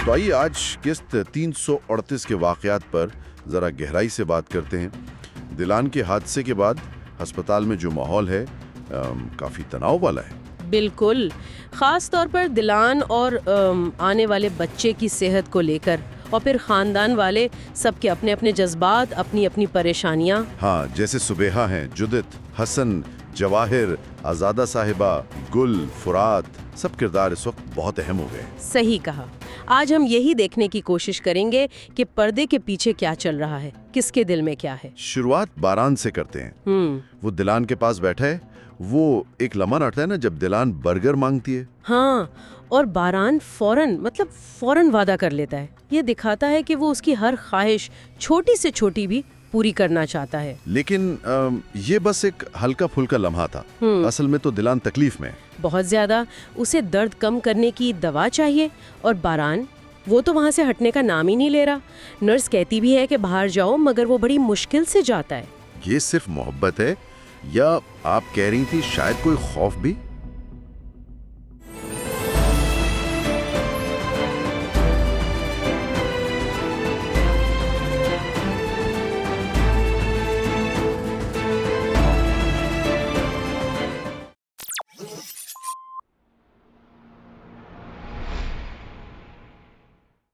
तो आइए आज किस्त 338 के वाकयात पर ज़रा गहराई से बात करते हैं। दिलान के हादसे के बाद अस्पताल में जो माहौल है काफ़ी तनाव वाला है। बिल्कुल, ख़ास तौर पर दिलान और आने वाले बच्चे की सेहत को लेकर, और फिर ख़ानदान वाले सबके अपने अपने जज्बात, अपनी अपनी परेशानियाँ। हाँ, जैसे सुबेहा हैं, जुदित, हसन, जवाहिर, आज़ादा साहिबा, गुल, फुरात, सब किरदार इस वक्त बहुत अहम हो गए। सही कहा। आज हम यही देखने की कोशिश करेंगे कि पर्दे के पीछे क्या चल रहा है, किसके दिल में क्या है। शुरुआत बारान से करते हैं। वो दिलान के पास बैठा है। वो एक लम्हा आता है ना जब दिलान बर्गर मांगती है। हाँ, और बारान फौरन वादा कर लेता है। ये दिखाता है कि वो उसकी हर ख्वाहिश, छोटी से छोटी भी, पूरी करना चाहता है। लेकिन ये बस एक हल्का फुल्का लम्हा था। असल में तो दिलान तकलीफ में है। बहुत ज्यादा। उसे दर्द कम करने की दवा चाहिए, और बारान वो तो वहाँ से हटने का नाम ही नहीं ले रहा। नर्स कहती भी है कि बाहर जाओ, मगर वो बड़ी मुश्किल से जाता है। ये सिर्फ मोहब्बत है या आप कह रही थी शायद कोई खौफ भी?